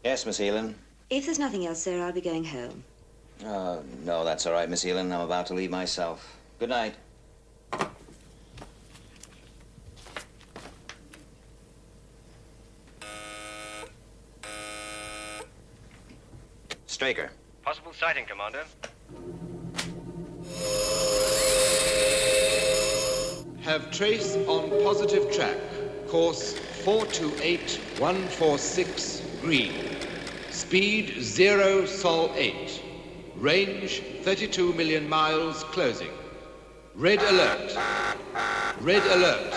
Yes, Miss Elan. If there's nothing else, sir, I'll be going home. No, that's all right, Miss Elan. I'm about to leave myself. Good night. Straker. Possible sighting, Commander. Have trace on positive track. Course 428146 green. Speed 0 Sol 8. Range 32 million miles closing. Red alert. Red alert.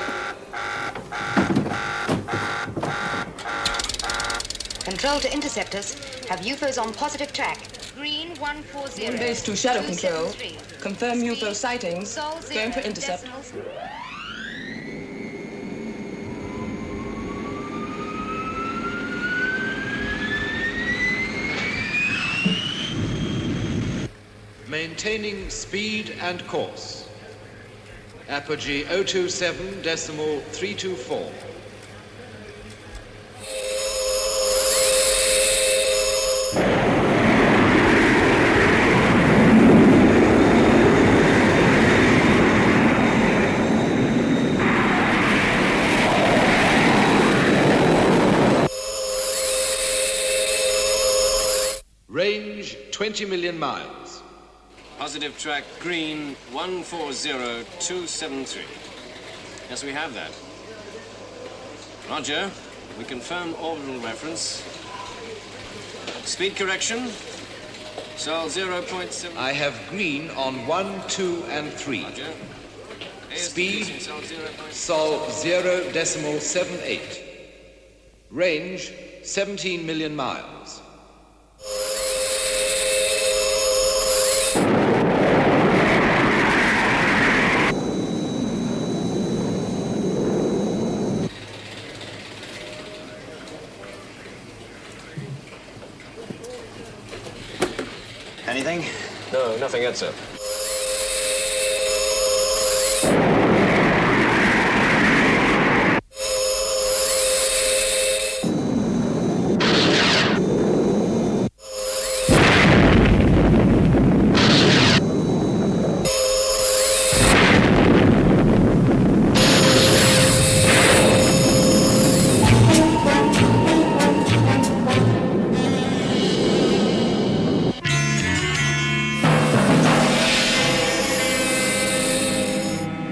Control to interceptors. Have UFOs on positive track. Green 140. Moon base to shadow control. Confirm UFO sightings. Going for intercept. Maintaining speed and course. Apogee 027.324. Range 20 million miles. Positive track green 140273. Yes, we have that. Roger. We confirm orbital reference. Speed correction. Sol 0.7. I have green on 1, 2, and 3. Roger. Speed Sol 0. Sol 0.78. Range 17 million miles. Anything? No, nothing yet, sir.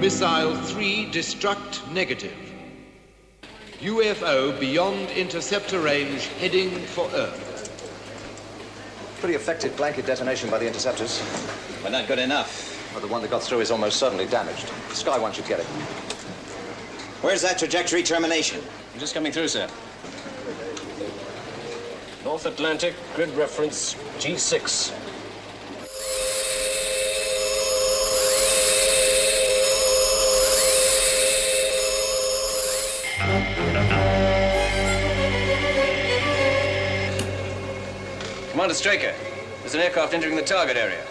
Missile 3 destruct negative. UFO beyond interceptor range heading for Earth. Pretty effective blanket detonation by the interceptors. But not good enough. Well, the one that got through is almost certainly damaged. Sky One should get it. Where's that trajectory termination? I'm just coming through, sir. North Atlantic, grid reference G6. Commander Straker, there's an aircraft entering the target area.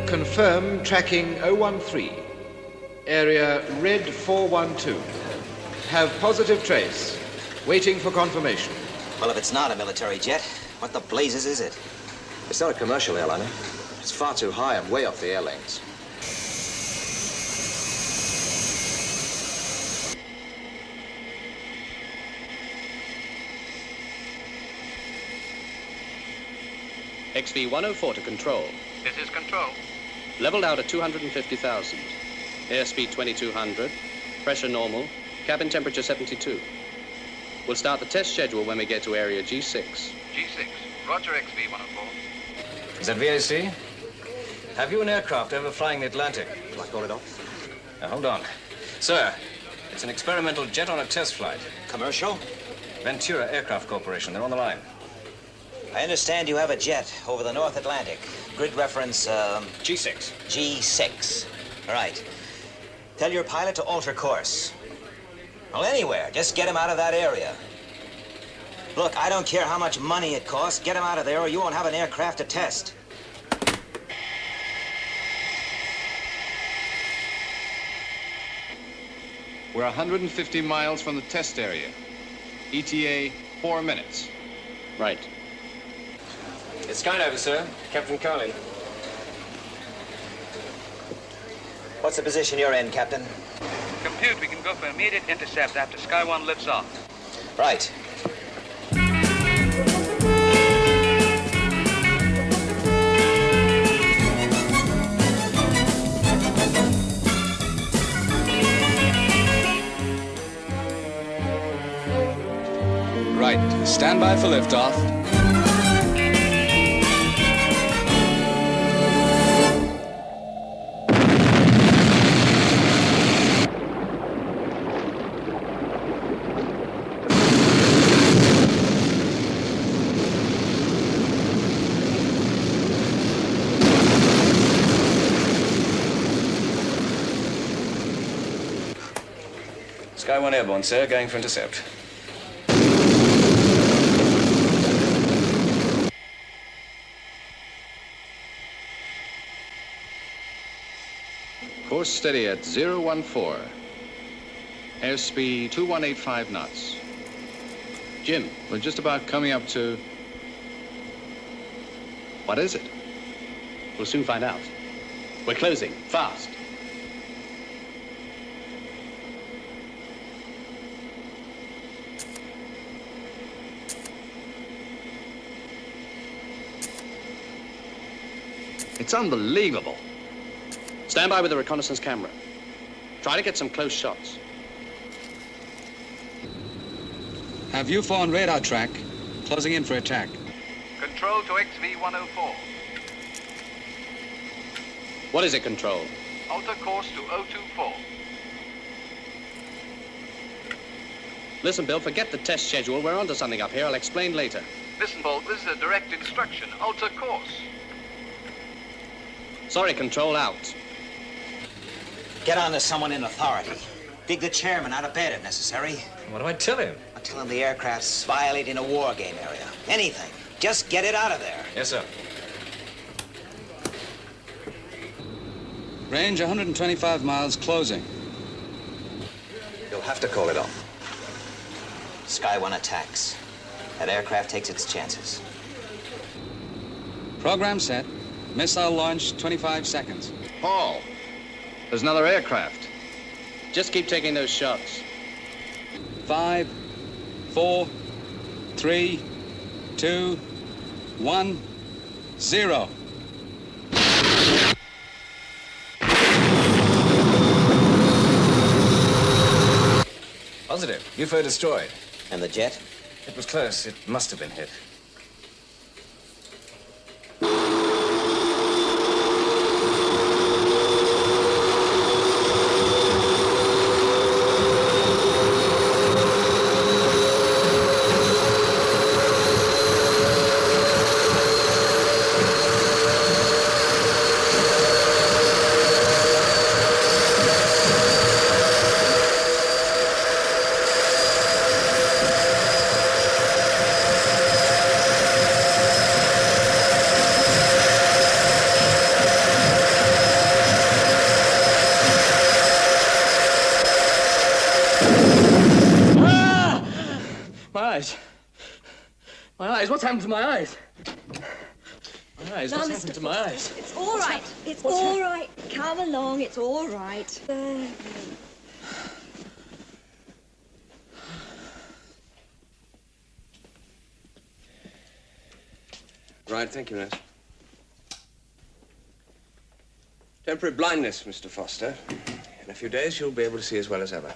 Confirm tracking 013. Area red 412. Have positive trace. Waiting for confirmation. Well, if it's not a military jet, what the blazes is it? It's not a commercial airliner. It's far too high and way off the air lanes. XV-104 to control. This is control. Leveled out at 250,000. Airspeed 2200. Pressure normal. Cabin temperature 72. We'll start the test schedule when we get to area G6. G6. Roger, XV-104. Is that VAC? Have you an aircraft overflying the Atlantic? Shall I call it off? Now, hold on. Sir, it's an experimental jet on a test flight. Commercial? Ventura Aircraft Corporation. They're on the line. I understand you have a jet over the North Atlantic. Grid reference, G6. G6. All right. Tell your pilot to alter course. Well, anywhere. Just get him out of that area. Look, I don't care how much money it costs. Get him out of there or you won't have an aircraft to test. We're 150 miles from the test area. ETA, 4 minutes. Right. It's Skydiver, sir. Captain Carlin. What's the position you're in, Captain? Compute, we can go for immediate intercept after Sky 1 lifts off. Right. Right. Stand by for liftoff. Sky 1 airborne, sir. Going for intercept. Course steady at 014. Airspeed 2185 knots. Jim, We're just about coming up to... What is it? we'll soon find out. We're closing. Fast. It's unbelievable. Stand by with the reconnaissance camera. Try to get some close shots. Have UFO on radar track. Closing in for attack. Control to XV-104. What is it, Control? Alter course to 024. Listen, Bill, forget the test schedule. We're onto something up here. I'll explain later. Listen, Bolt, this is a direct instruction. Alter course. Sorry, Control, out. Get on to someone in authority. Dig the chairman out of bed if necessary. What do I tell him? I'll tell him the aircraft's violating a war game area. Anything. Just get it out of there. Yes, sir. Range 125 miles, closing. You'll have to call it off. Sky 1 attacks. That aircraft takes its chances. Program set. Missile launch, 25 seconds. Paul, there's another aircraft. Just keep taking those shots. 5, 4, 3, 2, 1, 0. Positive. UFO destroyed. And the jet? It was close. It must have been hit. My eyes, what's happened to my eyes? My eyes, Now, what's Mr. happened to my eyes? It's all right. It's all right. Come along. It's all right. Right, thank you, nurse. Temporary blindness, Mr. Foster. In a few days, you'll be able to see as well as ever.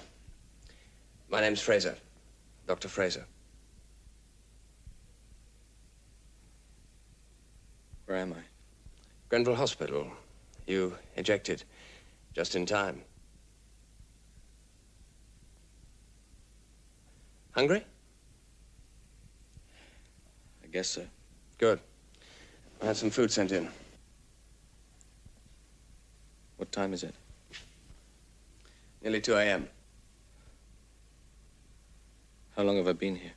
My name's Fraser. Dr. Fraser. Where am I? Grenville Hospital. You ejected just in time. Hungry? I guess so. Good. I had some food sent in. What time is it? Nearly 2 a.m. How long have I been here?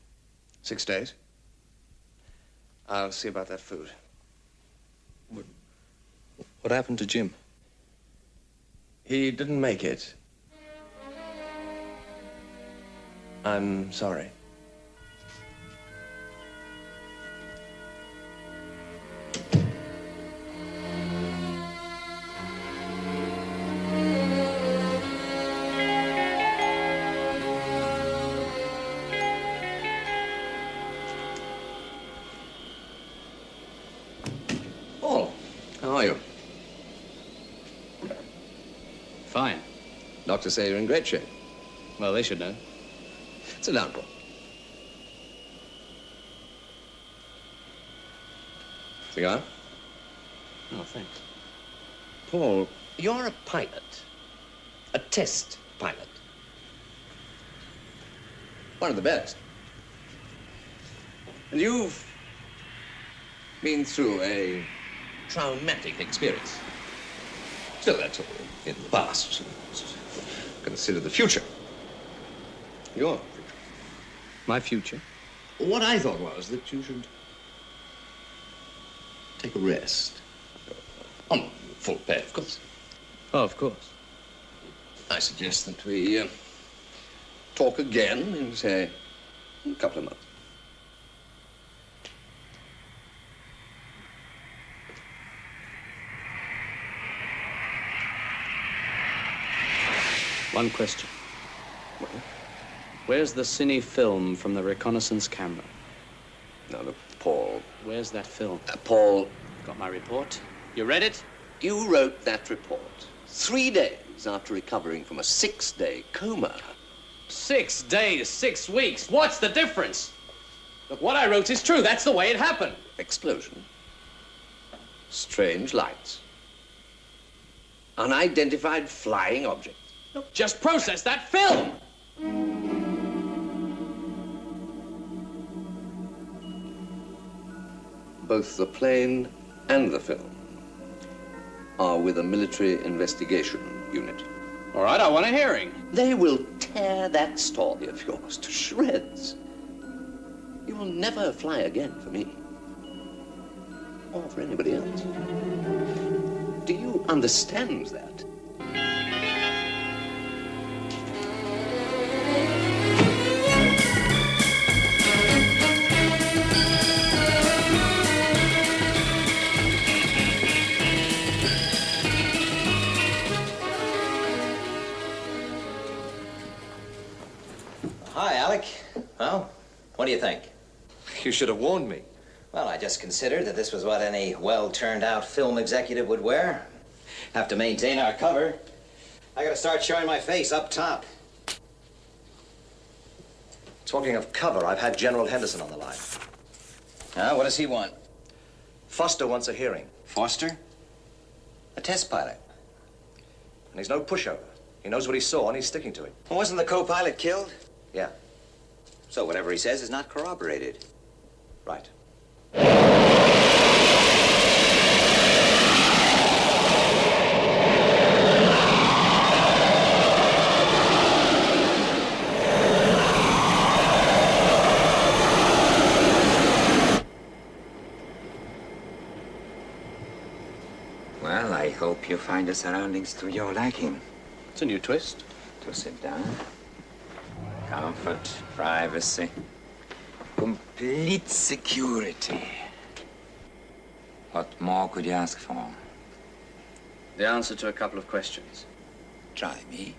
6 days. I'll see about that food. What happened to Jim? He didn't make it. I'm sorry. Paul, how are you? Fine. Doctors say you're in great shape. Well, they should know. Sit down, Paul. Cigar? Oh, thanks. Paul, you're a pilot. A test pilot. One of the best. And you've been through a traumatic experience. Still, that's all in the past. Consider the future. Your future. My future? What I thought was that you should take a rest. On full pay, of course. Oh, of course. I suggest that we talk again in, say, a couple of months. One question. Well, Where's the cine film from the reconnaissance camera? now, look, Paul. Where's that film? Paul, Got my report? You read it? you wrote that report 3 days after recovering from a 6-day coma. 6 days, 6 weeks. What's the difference? Look, what I wrote is true. That's the way it happened. Explosion. Strange lights. Unidentified flying object. Look, just process that film. Both the plane and the film are with a military investigation unit. All right, I want a hearing. They will tear that story of yours to shreds. You will never fly again for me. Or for anybody else. Do you understand that? Hi, Alec. Well, what do you think? You should have warned me. Well, I just considered that this was what any well-turned-out film executive would wear. Have to maintain our cover. I gotta start showing my face up top. Talking of cover, I've had General Henderson on the line. What does he want? Foster wants a hearing. Foster? A test pilot. And he's no pushover. He knows what he saw and he's sticking to it. Well, wasn't the co-pilot killed? Yeah, So whatever he says is not corroborated. right. Well, I hope you find the surroundings to your liking. It's a new twist. To sit down. Comfort, privacy, complete security. What more could you ask for? The answer to a couple of questions. Try me.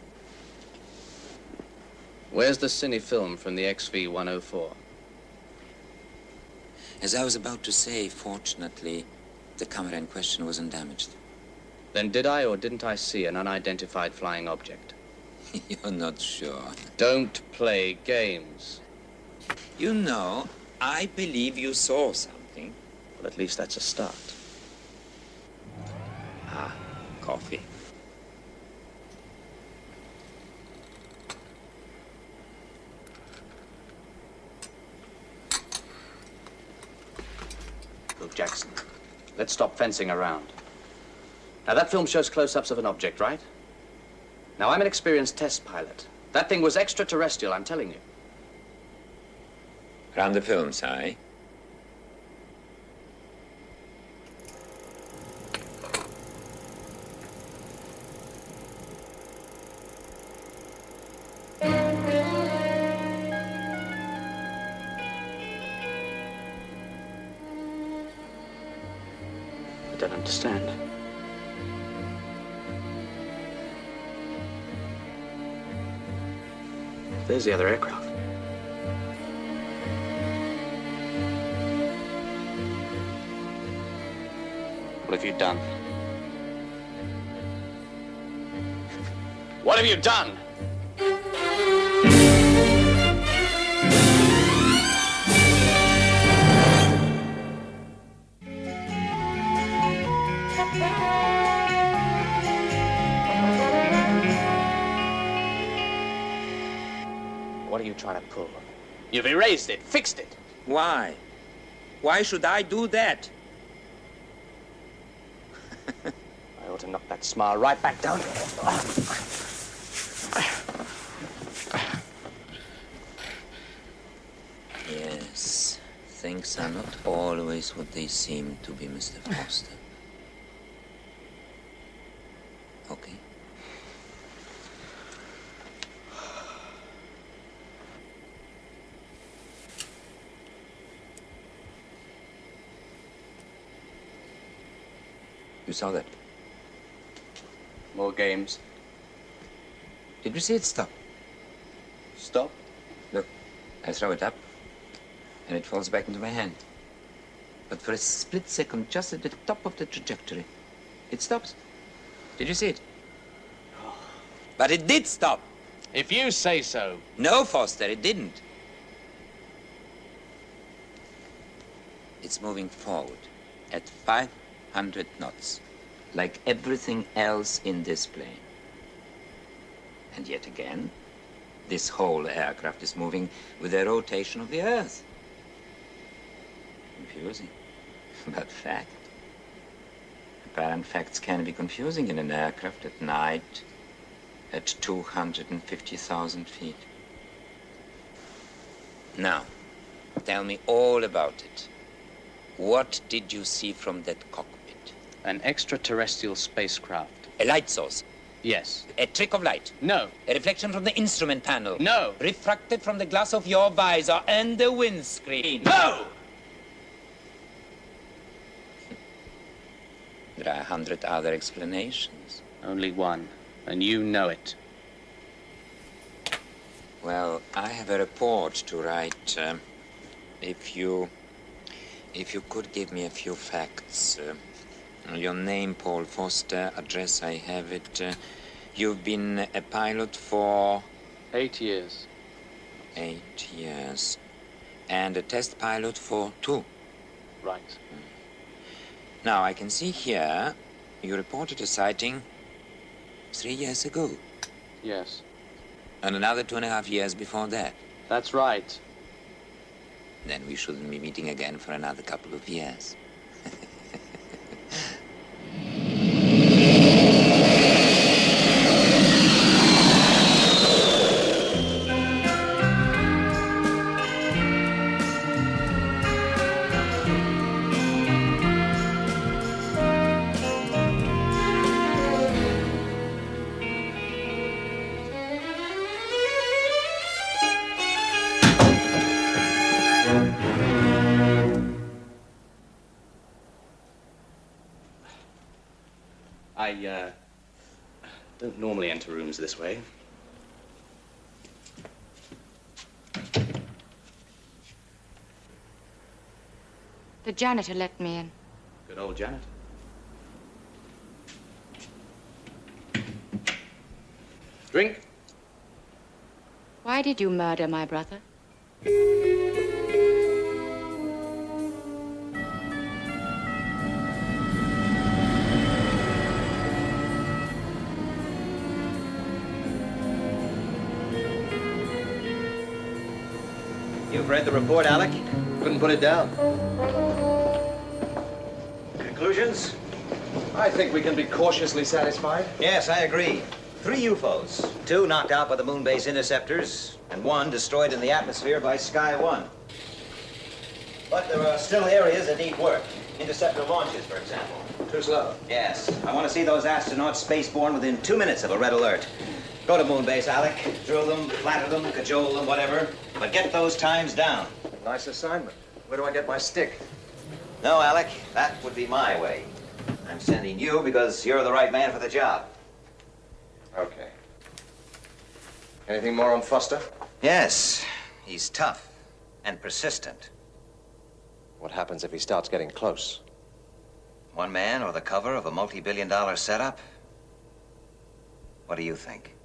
Where's the cine film from the XV-104? As I was about to say, fortunately, the camera in question wasn't damaged. Then did I or didn't I see an unidentified flying object? You're not sure. Don't play games. You know, I believe you saw something. Well, at least that's a start. Ah, coffee. Look, Jackson, let's stop fencing around. Now, that film shows close-ups of an object, right? Now, I'm an experienced test pilot. That thing was extraterrestrial, I'm telling you. Run the film, Si. I don't understand. There's the other aircraft. What have you done? What have you done? What are you trying to pull? You've erased it, fixed it. Why? Why should I do that? I ought to knock that smile right back down. Yes, things are not always what they seem to be, Mr. Foster. Okay. You saw that? More games. Did you see it stop? Stop? Look, I throw it up, and it falls back into my hand. But for a split second, just at the top of the trajectory, it stops. Did you see it? But it did stop. If you say so. No, Foster, it didn't. It's moving forward at 500 knots, like everything else in this plane. And yet again, this whole aircraft is moving with the rotation of the Earth. Confusing, but fact. Apparent facts can be confusing in an aircraft at night at 250,000 feet. Now, tell me all about it. What did you see from that cockpit? An extraterrestrial spacecraft. A light source? Yes. A trick of light? No. A reflection from the instrument panel? No. Refracted from the glass of your visor and the windscreen? No! There are 100 other explanations. Only one, and you know it. Well, I have a report to write. If you could give me a few facts. Your name, Paul Foster, address, I have it. You've been a pilot for... 8 years. 8 years. And a test pilot for 2. Right. Now, I can see here you reported a sighting 3 years ago. Yes. And another 2.5 years before that. That's right. Then we shouldn't be meeting again for another couple of years. I don't normally enter rooms this way. The janitor let me in. Good old janitor. Drink? Why did you murder my brother? You've read the report, Alec? Couldn't put it down. Conclusions? I think we can be cautiously satisfied. Yes, I agree. 3 UFOs, 2 knocked out by the moon base interceptors, and 1 destroyed in the atmosphere by Sky-1. But there are still areas that need work. Interceptor launches, for example. Too slow. Yes. I want to see those astronauts spaceborne within 2 minutes of a red alert. Go to moon base, Alec. Drill them, flatter them, cajole them, whatever. But get those times down. Nice assignment. Where do I get my stick? No, Alec, that would be my way. I'm sending you because you're the right man for the job. Okay. Anything more on Foster? Yes. He's tough and persistent. What happens if he starts getting close? One man or the cover of a multi-billion-dollar setup? What do you think?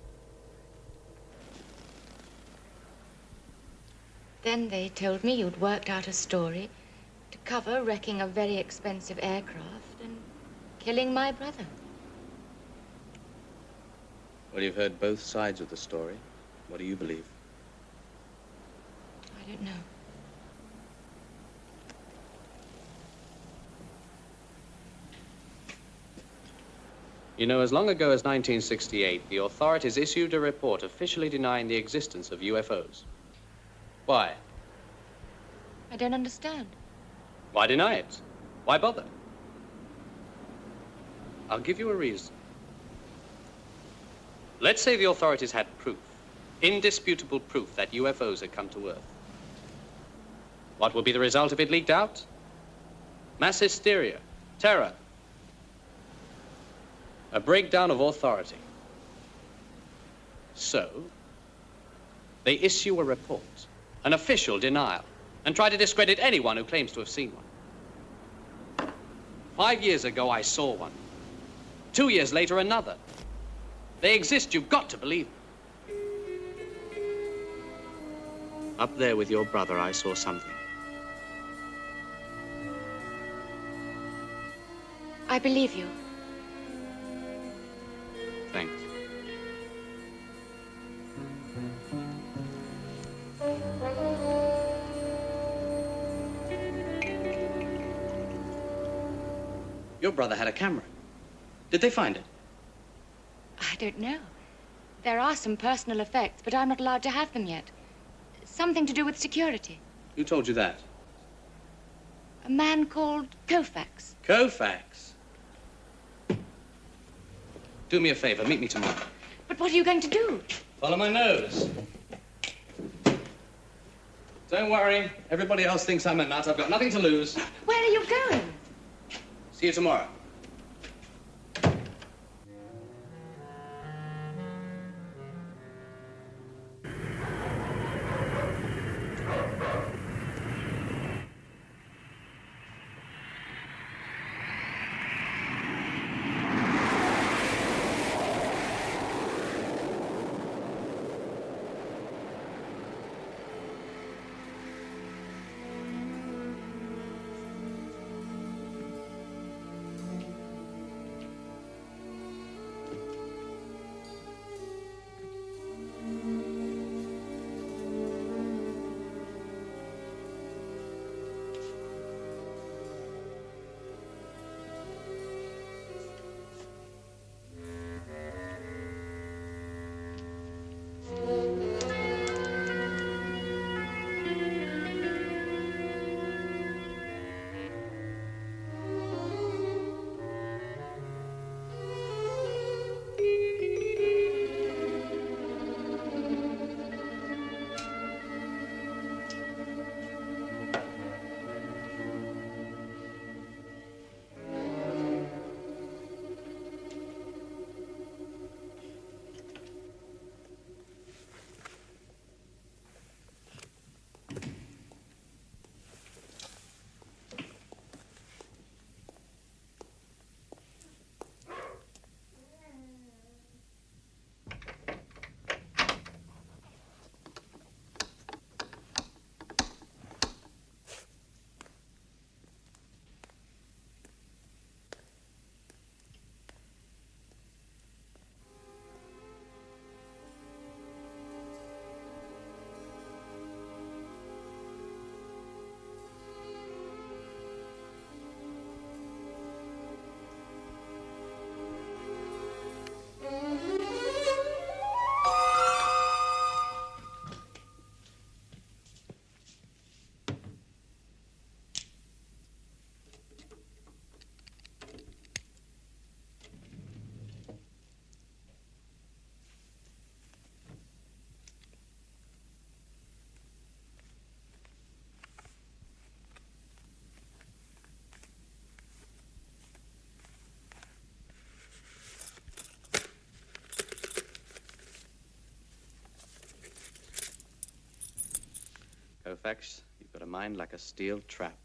Then they told me you'd worked out a story to cover wrecking a very expensive aircraft and killing my brother. Well, you've heard both sides of the story. What do you believe? I don't know. You know, as long ago as 1968, the authorities issued a report officially denying the existence of UFOs. Why? I don't understand. Why deny it? Why bother? I'll give you a reason. Let's say the authorities had proof, indisputable proof that UFOs had come to Earth. What would be the result if it leaked out? Mass hysteria, terror, a breakdown of authority. So, they issue a report, an official denial, and try to discredit anyone who claims to have seen one. 5 years ago, I saw one. 2 years later, another. They exist, you've got to believe them. Up there with your brother, I saw something. I believe you. Thanks. Your brother had a camera. Did they find it? I don't know. There are some personal effects, but I'm not allowed to have them yet. Something to do with security. Who told you that? A man called Koufax. Koufax? Do me a favor, meet me tomorrow. But what are you going to do? Follow my nose. Don't worry. Everybody else thinks I'm a nut. I've got nothing to lose. Where are you going? See you tomorrow. Koufax, you've got a mind like a steel trap.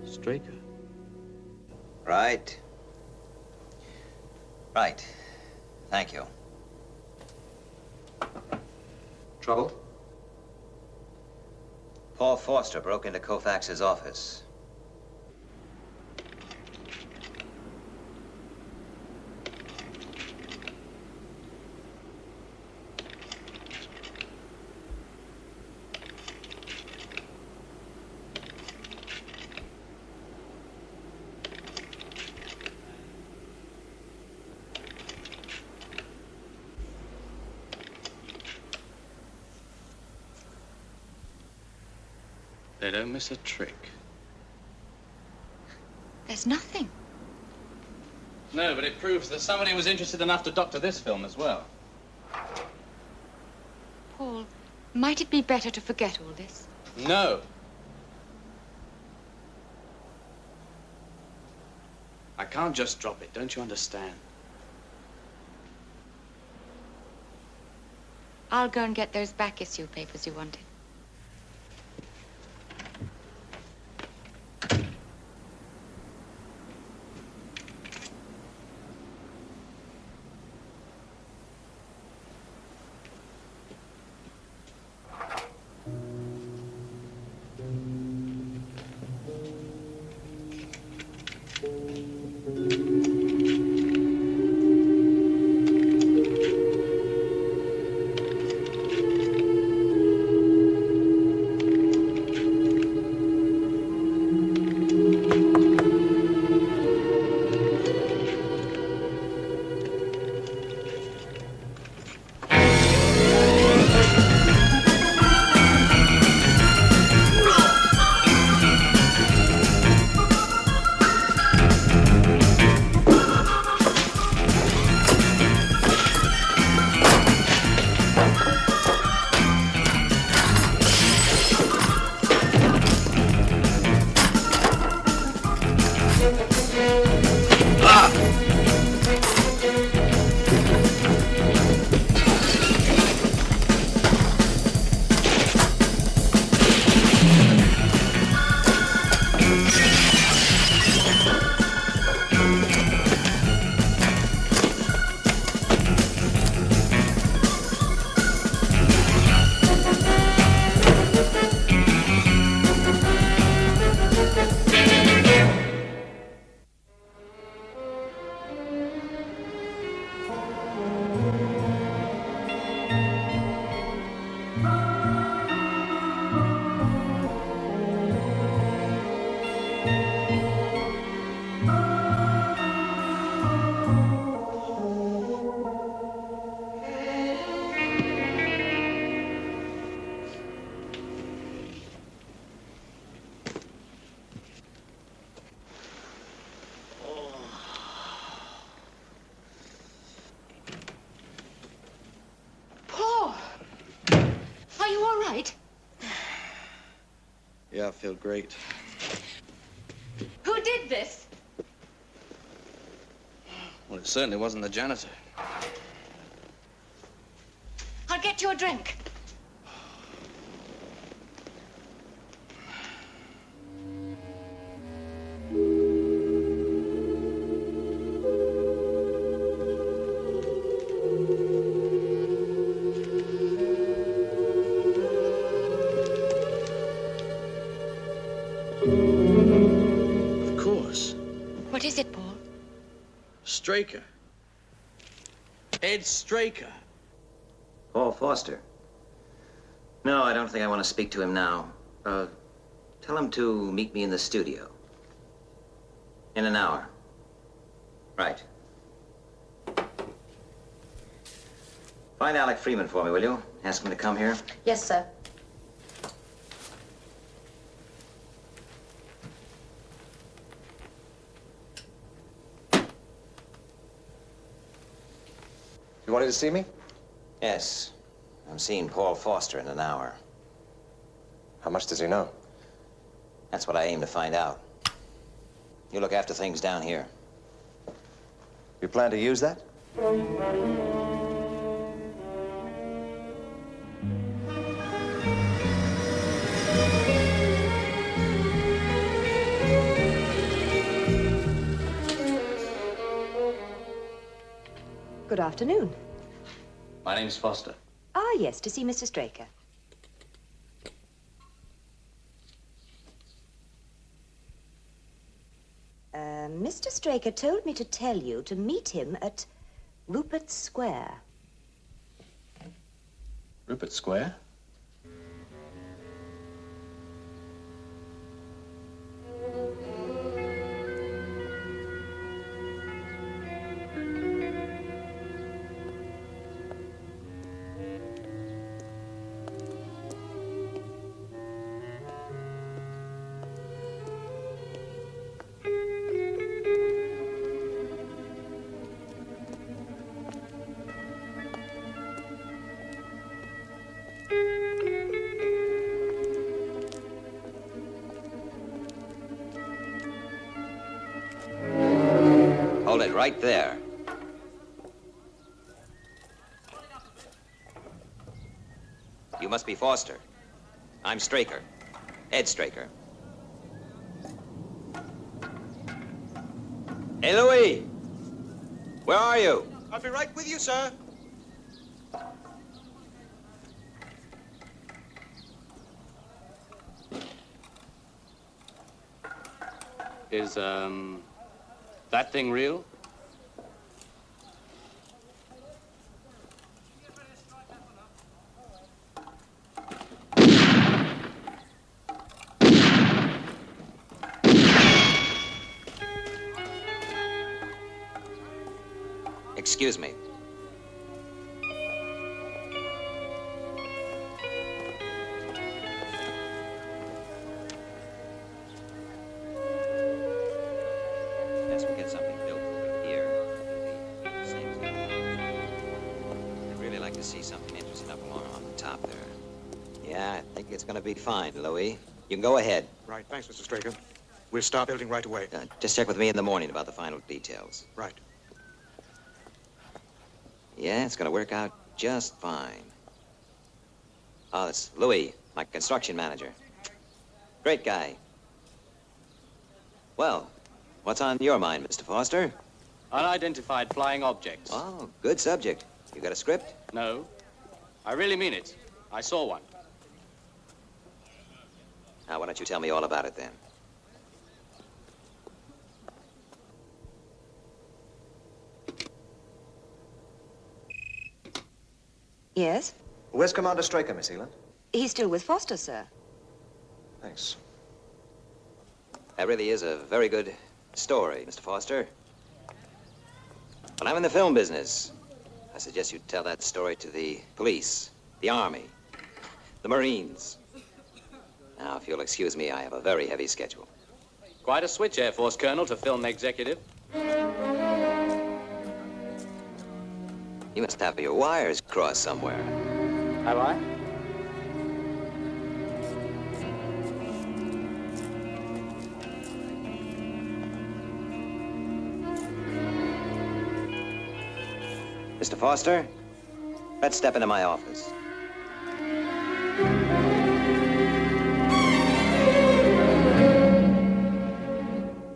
Straker. Right. Right. Thank you. Trouble? Paul Forster broke into Koufax's office. They don't miss a trick. There's nothing. No, but it proves that somebody was interested enough to doctor this film as well. Paul, might it be better to forget all this? No. I can't just drop it, don't you understand? I'll go and get those back issue papers you wanted. Yeah, I feel great. Who did this? Well, it certainly wasn't the janitor. I'll get you a drink. Of course. What is it, Paul? Straker. Ed Straker. Paul Forster. No, I don't think I want to speak to him now. Tell him to meet me in the studio. In an hour. Right. Find Alec Freeman for me, will you? Ask him to come here. Yes, sir. You wanted to see me? Yes. I'm seeing Paul Foster in an hour. How much does he know? That's what I aim to find out. You look after things down here. You plan to use that? Good afternoon. My name's Foster. Ah, yes, to see Mr. Straker. Mr. Straker told me to tell you to meet him at Rupert Square. Rupert Square? Hold it right there. You must be Foster. I'm Straker. Ed Straker. Hey, Louis! Where are you? I'll be right with you, sir. Is, that thing real? Excuse me. Yes, we'll get something built over here. The same thing. I'd really like to see something interesting up along on the top there. Yeah, I think it's going to be fine, Louis. You can go ahead. Right, thanks, Mr. Straker. We'll start building right away. Just check with me in the morning about the final details. Right. Yeah, it's going to work out just fine. Oh, that's Louis, my construction manager. Great guy. Well, what's on your mind, Mr. Foster? Unidentified flying objects. Oh, good subject. You got a script? No. I really mean it. I saw one. Now, why don't you tell me all about it then? Yes? Where's Commander Straker, Miss Eland? He's still with Foster, sir. Thanks. That really is a very good story, Mr. Foster. When I'm in the film business, I suggest you tell that story to the police, the Army, the Marines. Now, if you'll excuse me, I have a very heavy schedule. Quite a switch, Air Force Colonel, to film executive. You must have your wires crossed somewhere. Have I? Mr. Foster, let's step into my office.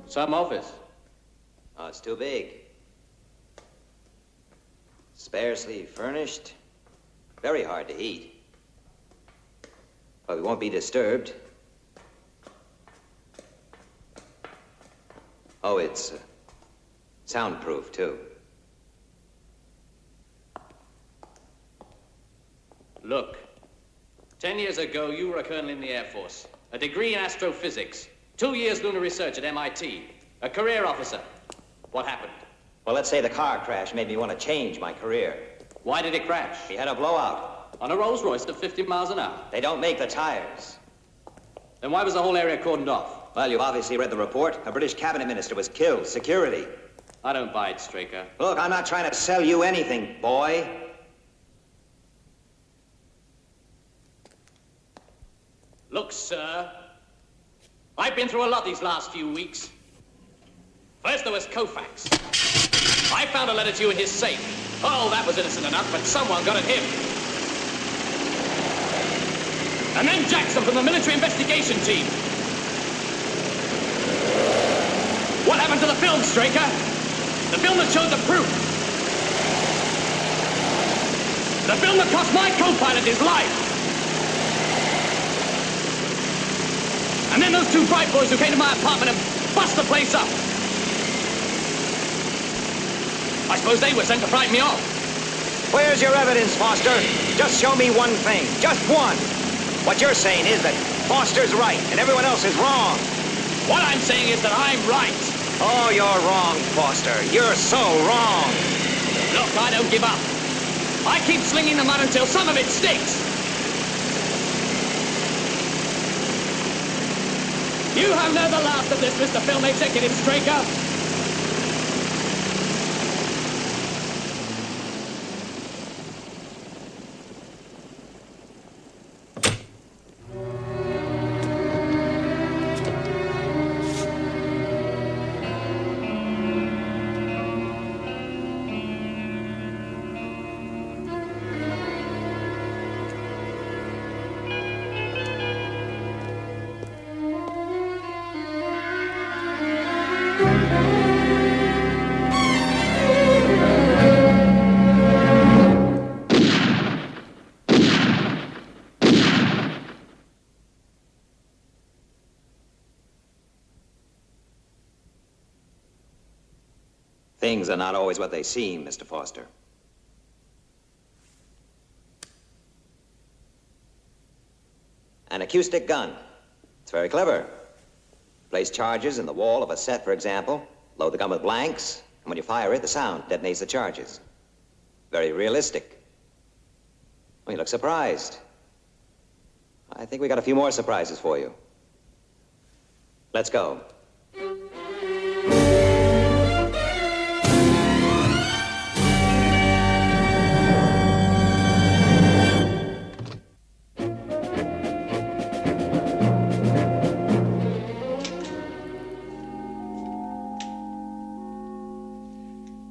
Some office. Oh, it's too big. Sparsely furnished. Very hard to heat. But we won't be disturbed. Oh, it's soundproof, too. Look, 10 years ago, you were a colonel in the Air Force, a degree in astrophysics, 2 years lunar research at MIT, a career officer. What happened? Well, let's say the car crash made me want to change my career. Why did it crash? We had a blowout. On a Rolls Royce at 50 miles an hour. They don't make the tires. Then why was the whole area cordoned off? Well, you've obviously read the report. A British cabinet minister was killed. Security. I don't buy it, Straker. Look, I'm not trying to sell you anything, boy. Look, sir, I've been through a lot these last few weeks. First there was Koufax. I found a letter to you in his safe. Oh, that was innocent enough, but someone got at him. And then Jackson from the military investigation team. What happened to the film, Straker? The film that showed the proof. The film that cost my co-pilot his life. And then those two bright boys who came to my apartment and bust the place up. I suppose they were sent to frighten me off. Where's your evidence, Foster? Just show me one thing. Just one. What you're saying is that Foster's right and everyone else is wrong. What I'm saying is that I'm right. Oh, you're wrong, Foster. You're so wrong. Look, I don't give up. I keep slinging the mud until some of it sticks. You have learned the last of this, Mr. Film Executive Straker. Things are not always what they seem, Mr. Foster. An acoustic gun. It's very clever. Place charges in the wall of a set, for example. Load the gun with blanks, and when you fire it, the sound detonates the charges. Very realistic. Well, you look surprised. I think we got a few more surprises for you. Let's go.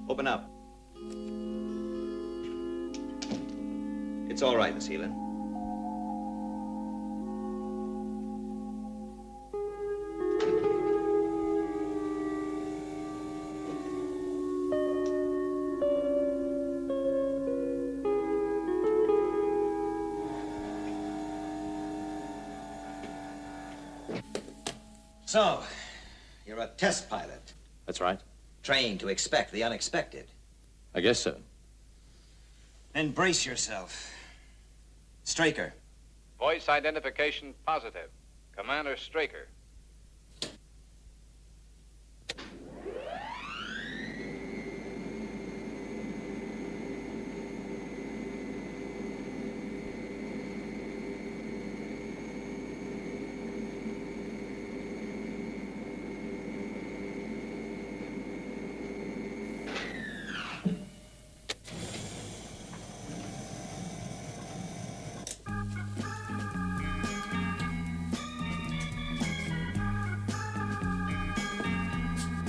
Open up. It's all right, Miss Heelan. So, you're a test pilot. That's right. Trained to expect the unexpected. I guess so. Then brace yourself. Straker. Voice identification positive. Commander Straker.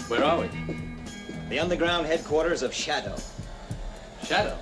Where are we? The underground headquarters of Shadow. Shadow?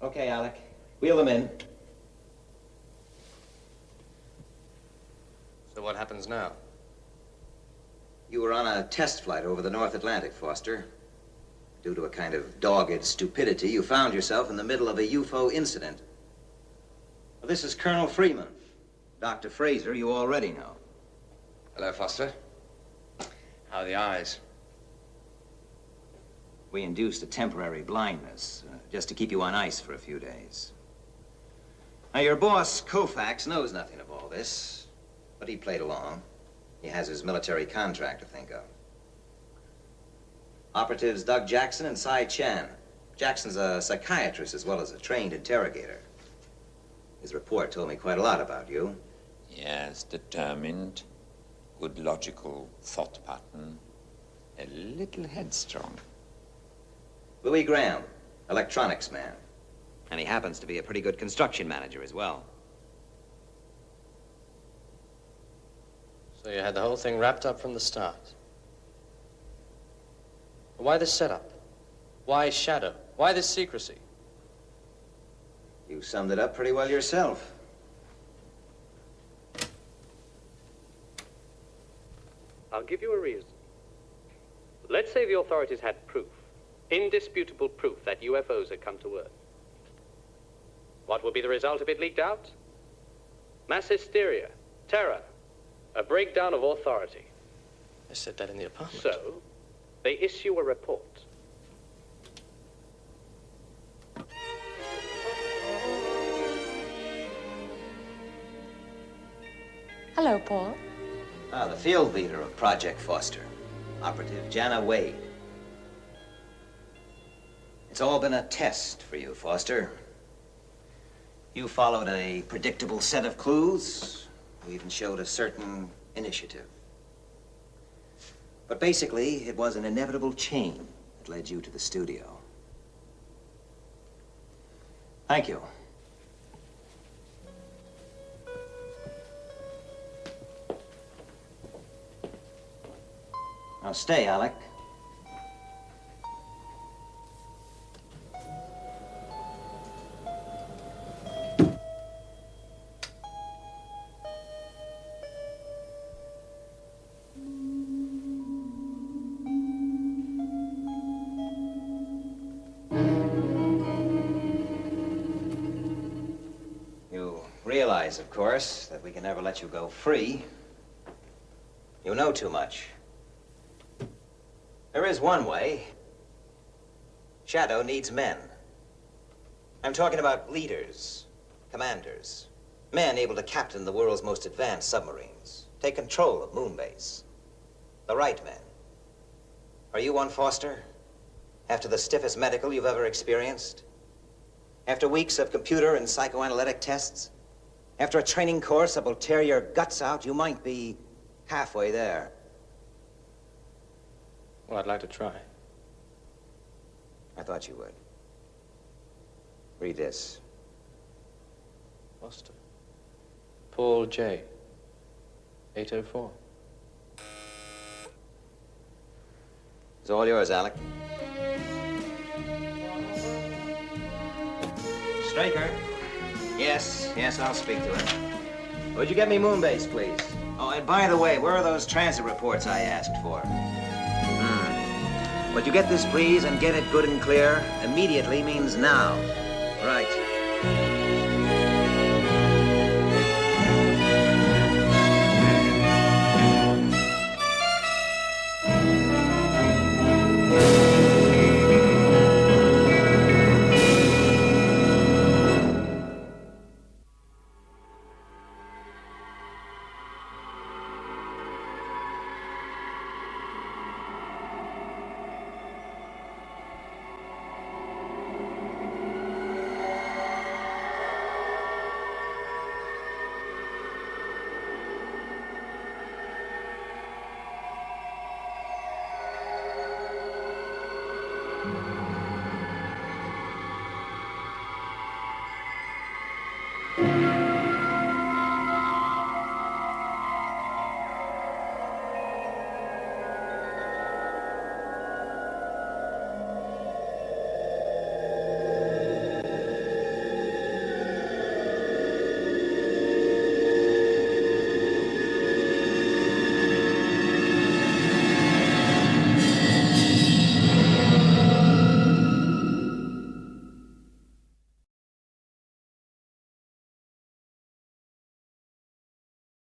Okay, Alec. Wheel them in. So what happens now? You were on a test flight over the North Atlantic, Foster. Due to a kind of dogged stupidity, you found yourself in the middle of a UFO incident. Well, this is Colonel Freeman. Dr. Fraser, you already know. Hello, Foster. How are the eyes? We induced a temporary blindness, just to keep you on ice for a few days. Now, your boss, Koufax, knows nothing of all this, but he played along. He has his military contract to think of. Operatives Doug Jackson and Cy Chan. Jackson's a psychiatrist as well as a trained interrogator. His report told me quite a lot about you. Yes, determined, good logical thought pattern, a little headstrong. Louis Graham, electronics man. And he happens to be a pretty good construction manager as well. So you had the whole thing wrapped up from the start. Why this setup? Why Shadow? Why this secrecy? You summed it up pretty well yourself. I'll give you a reason. Let's say the authorities had proof, indisputable proof that UFOs had come to Earth. What would be the result if it leaked out? Mass hysteria, terror, a breakdown of authority. I said that in the apartment. So, they issue a report. Hello, Paul. The field leader of Project Foster, Operative Jana Wade. It's all been a test for you, Foster. You followed a predictable set of clues. You even showed a certain initiative. But basically, it was an inevitable chain that led you to the studio. Thank you. Now stay, Alec. You realize, of course, that we can never let you go free. You know too much. There is one way. Shadow needs men. I'm talking about leaders, commanders, men able to captain the world's most advanced submarines, take control of Moonbase. The right men. Are you one, Foster? After the stiffest medical you've ever experienced? After weeks of computer and psychoanalytic tests? After a training course that will tear your guts out, you might be halfway there. Well, I'd like to try. I thought you would. Read this. Foster. Paul J. 804. It's all yours, Alec. Straker. Yes, I'll speak to him. Would you get me Moonbase, please? Oh, and by the way, where are those transit reports I asked for? Would you get this, please, and get it good and clear? Immediately means now. Right.